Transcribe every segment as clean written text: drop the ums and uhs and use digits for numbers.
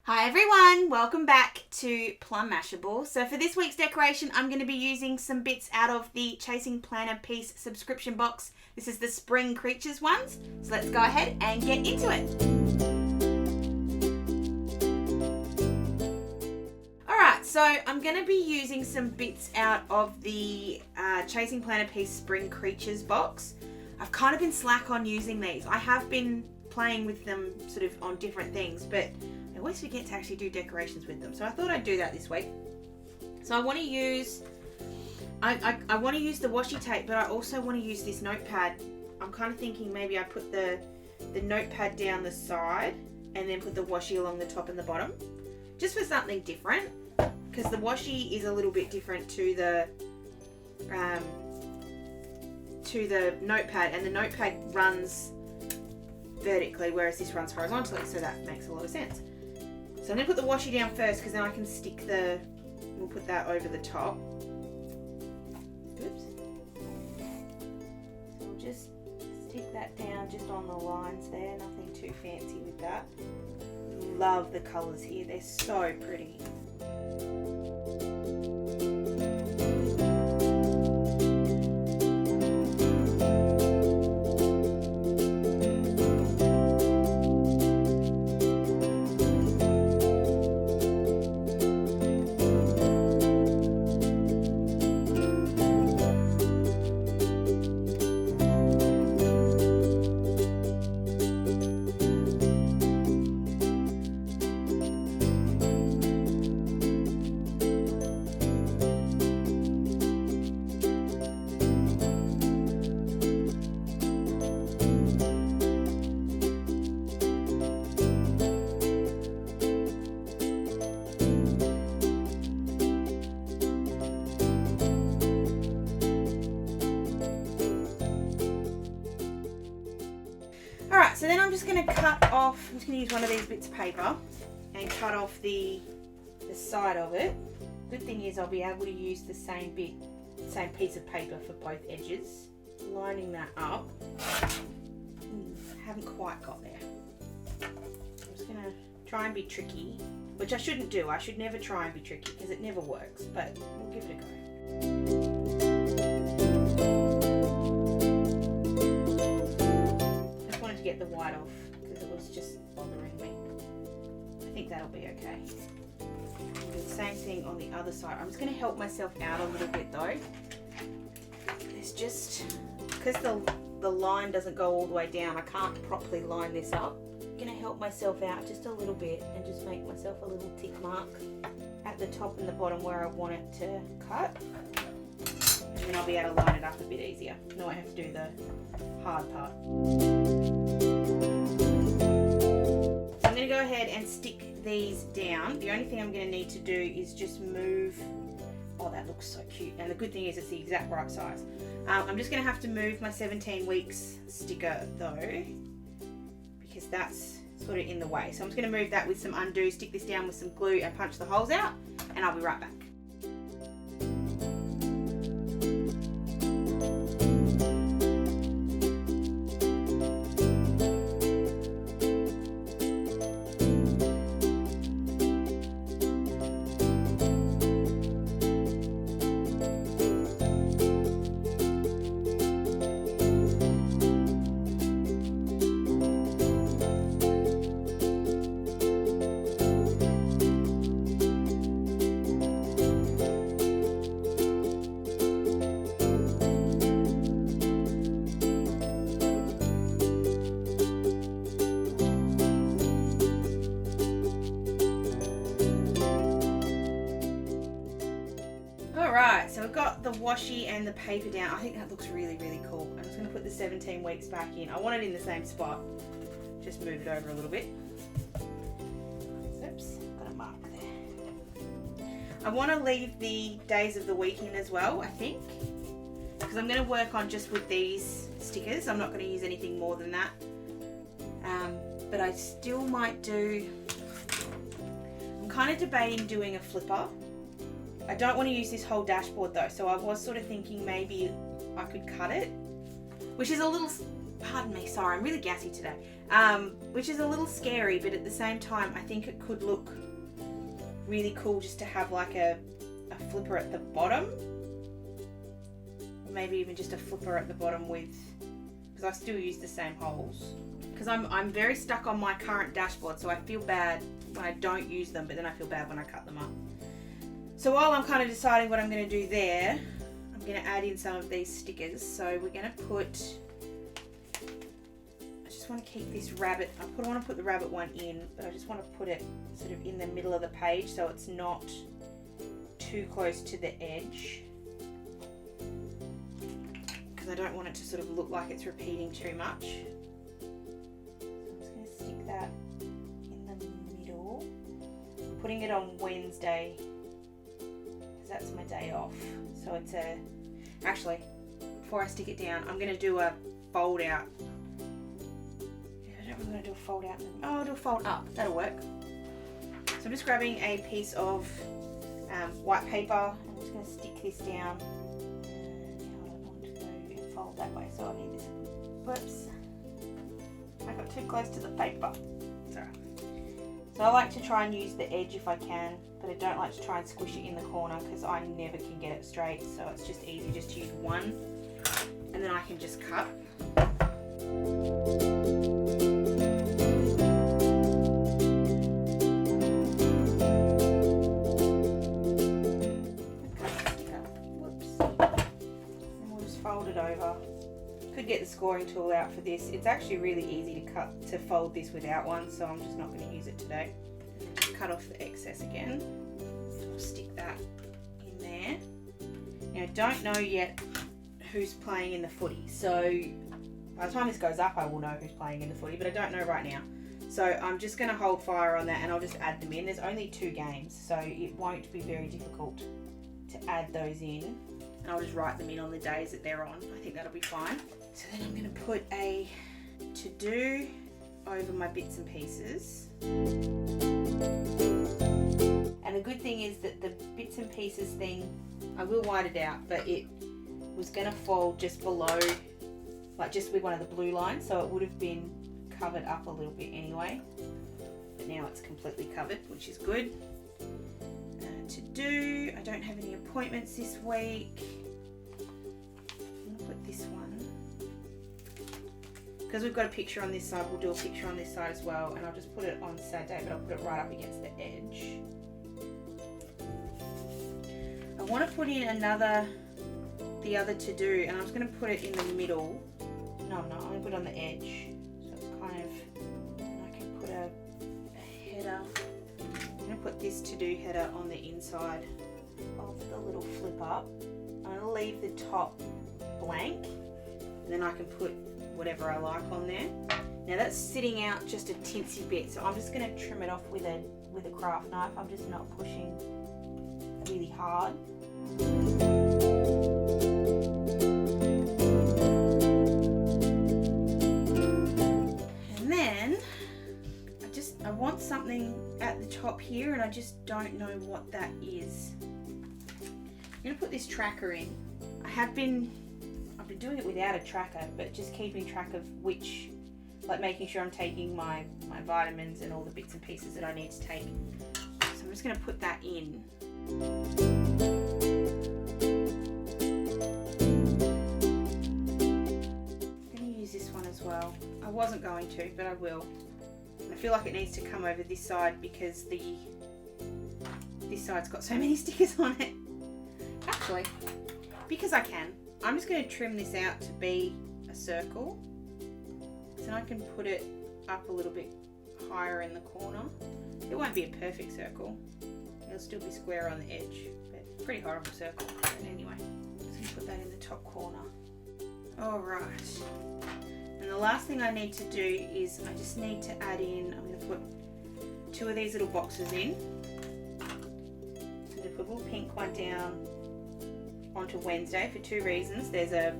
Hi everyone, welcome back to Plum Mashable. So for this week's decoration, I'm going to be using some bits out of the Chasing Planner Piece subscription box. This is the Spring Creatures ones. So let's go ahead and get into it. Alright, so I'm going to be using some bits out of the Chasing Planner Piece Spring Creatures box. I've kind of been slack on using these. I have been playing with them sort of on different things, but I always forget to actually do decorations with them. So I thought I'd do that this week. So I want to use, I want to use the washi tape, but I also want to use this notepad. I'm kind of thinking maybe I put the notepad down the side and then put the washi along the top and the bottom, just for something different, because the washi is a little bit different to the notepad, and the notepad runs vertically, whereas this runs horizontally, so that makes a lot of sense. So I'm going to put the washi down first, because then I can stick we'll put that over the top. Oops. So I'll just stick that down just on the lines there, nothing too fancy with that. Love the colours here, they're so pretty. Alright, so then I'm just going to cut off, I'm just going to use one of these bits of paper and cut off the side of it. Good thing is I'll be able to use the same piece of paper for both edges. Lining that up. Haven't quite got there. I'm just going to try and be tricky, which I shouldn't do. I should never try and be tricky because it never works, but we'll give it a go. To get the white off because it was just bothering me. I think that'll be okay. I'll do the same thing on the other side. I'm just going to help myself out a little bit though. It's just because the line doesn't go all the way down, I can't properly line this up. I'm going to help myself out just a little bit and just make myself a little tick mark at the top and the bottom where I want it to cut. And then I'll be able to line it up a bit easier. No, I have to do the hard part. So I'm going to go ahead and stick these down. The only thing I'm going to need to do is just move. Oh, that looks so cute. And the good thing is it's the exact right size. I'm just going to have to move my 17 weeks sticker though, because that's sort of in the way. So I'm just going to move that with some undo, stick this down with some glue and punch the holes out, and I'll be right back. Alright, so I've got the washi and the paper down. I think that looks really, really cool. I'm just going to put the 17 weeks back in. I want it in the same spot. Just move it over a little bit. Oops, got a mark there. I want to leave the days of the week in as well, I think, because I'm going to work on just with these stickers. I'm not going to use anything more than that. But I still might do, I'm kind of debating doing a flipper. I don't want to use this whole dashboard though, so I was sort of thinking maybe I could cut it, which is a little, pardon me, sorry, I'm really gassy today. which is a little scary, but at the same time I think it could look really cool just to have like a flipper at the bottom, maybe even just a flipper at the bottom with, because I still use the same holes, because I'm very stuck on my current dashboard, so I feel bad when I don't use them, but then I feel bad when I cut them up. So while I'm kind of deciding what I'm going to do there, I'm going to add in some of these stickers. So we're going to put, I just want to keep this rabbit, I want to put the rabbit one in, but I just want to put it sort of in the middle of the page so it's not too close to the edge, because I don't want it to sort of look like it's repeating too much. So I'm just going to stick that in the middle, putting it on Wednesday because that's my day off. So it's actually, before I stick it down, I'm going to do a fold out. I don't really want to do a fold out. Oh, I'll do a fold up, that'll work. So I'm just grabbing a piece of white paper. I'm just going to stick this down. I don't want to go and fold that way, so I need this. Whoops. I got too close to the paper. Sorry. So I like to try and use the edge if I can, but I don't like to try and squish it in the corner because I never can get it straight. So it's just easy just to use one, and then I can just cut. Over. Could get the scoring tool out for this. It's actually really easy to fold this without one, so I'm just not going to use it today. Just cut off the excess again. I'll stick that in there. Now I don't know yet who's playing in the footy, so by the time this goes up I will know who's playing in the footy, but I don't know right now. So I'm just going to hold fire on that and I'll just add them in. There's only 2 games, so it won't be very difficult to add those in. I'll just write them in on the days that they're on. I think that'll be fine. So then I'm going to put a to-do over my bits and pieces. And the good thing is that the bits and pieces thing, I will white it out, but it was going to fall just below, like just with one of the blue lines, so it would have been covered up a little bit anyway. But now it's completely covered, which is good. To do, I don't have any appointments this week. I'm gonna put this one, because we've got a picture on this side, we'll do a picture on this side as well, and I'll just put it on Saturday, but I'll put it right up against the edge. I want to put in the other to do, and I'm just going to put it in the middle. No, I'm not, I'm going to put it on the edge, so it's kind of, I can put a header. I'm going to put this to-do header on the inside of the little flip up. I'm going to leave the top blank, and then I can put whatever I like on there. Now that's sitting out just a tinsy bit, so I'm just going to trim it off with a craft knife. I'm just not pushing really hard. And then I want something at the top here, and I just don't know what that is. I'm going to put this tracker in. I've been doing it without a tracker, but just keeping track of which, like making sure I'm taking my vitamins and all the bits and pieces that I need to take. So I'm just going to put that in. I'm going to use this one as well. I wasn't going to, but I will. I feel like it needs to come over this side because this side's got so many stickers on it. Actually, because I can, I'm just going to trim this out to be a circle, so I can put it up a little bit higher in the corner. It won't be a perfect circle. It'll still be square on the edge, but pretty horrible circle. But anyway, I'm just going to put that in the top corner. Alright. And the last thing I need to do is I just need to add in, I'm going to put 2 of these little boxes in. I'm going to put a little pink one down onto Wednesday for 2 reasons. There's a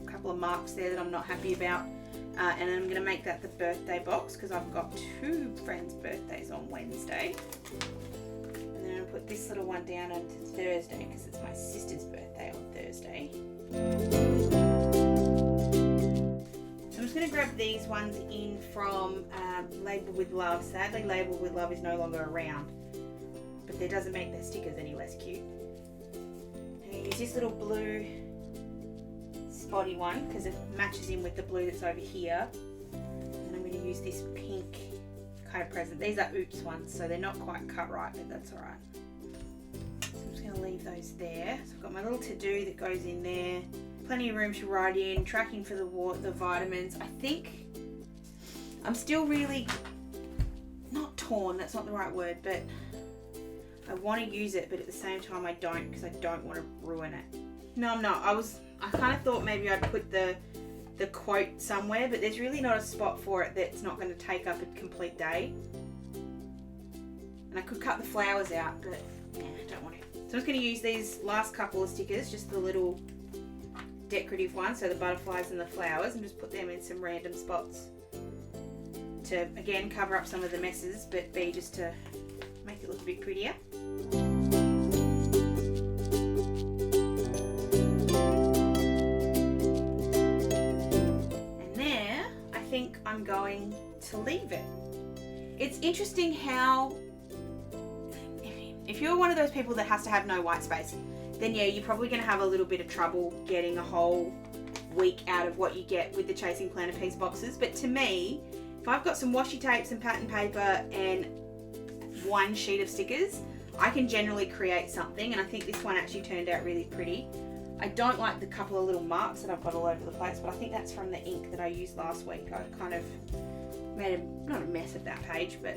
couple of marks there that I'm not happy about, and I'm going to make that the birthday box because I've got 2 friends' birthdays on Wednesday. And then I'm going to put this little one down onto Thursday because it's my sister's birthday on Thursday. So I'm just going going to grab these ones in from Label with Love. Sadly, Label with Love is no longer around, but that doesn't make their stickers any less cute. I'm going to use this little blue spotty one because it matches in with the blue that's over here. And I'm going to use this pink kind of present. These are oops ones, so they're not quite cut right, but that's alright. So I'm just going to leave those there. So I've got my little to-do that goes in there. Plenty of room to write in, tracking for the vitamins. I think I'm still really, not torn, that's not the right word, but I want to use it, but at the same time I don't, because I don't want to ruin it. No, I'm not. I kind of thought maybe I'd put the quote somewhere, but there's really not a spot for it that's not going to take up a complete day. And I could cut the flowers out, but yeah, I don't want to. So I'm just going to use these last couple of stickers, just the little decorative ones, so the butterflies and the flowers, and just put them in some random spots to, again, cover up some of the messes, but B, just to make it look a bit prettier. And there, I think I'm going to leave it. It's interesting how, if you're one of those people that has to have no white space, then yeah, you're probably going to have a little bit of trouble getting a whole week out of what you get with the Chasing Planner piece boxes. But to me, if I've got some washi tape, some pattern paper, and one sheet of stickers, I can generally create something, and I think this one actually turned out really pretty. I don't like the couple of little marks that I've got all over the place, but I think that's from the ink that I used last week. I kind of made not a mess of that page, but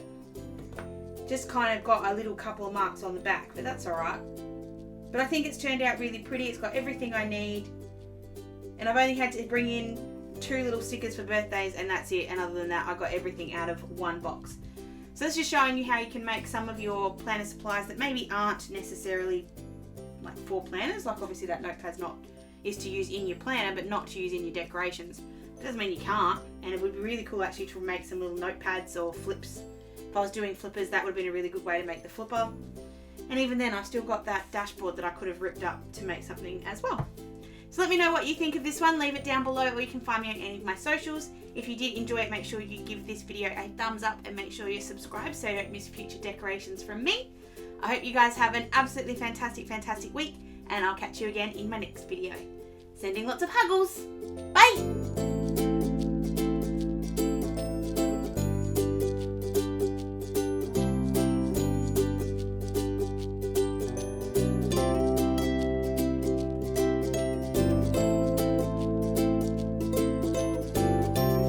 just kind of got a little couple of marks on the back, but that's alright. But I think it's turned out really pretty. It's got everything I need. And I've only had to bring in 2 little stickers for birthdays, and that's it. And other than that, I got everything out of one box. So that's just showing you how you can make some of your planner supplies that maybe aren't necessarily like for planners. Like obviously that notepad's is to use in your planner, but not to use in your decorations. It doesn't mean you can't. And it would be really cool actually to make some little notepads or flips. If I was doing flippers, that would have been a really good way to make the flipper. And even then, I've still got that dashboard that I could have ripped up to make something as well. So let me know what you think of this one. Leave it down below, or you can find me on any of my socials. If you did enjoy it, make sure you give this video a thumbs up and make sure you're subscribed so you don't miss future decorations from me. I hope you guys have an absolutely fantastic week, and I'll catch you again in my next video. Sending lots of huggles. Bye!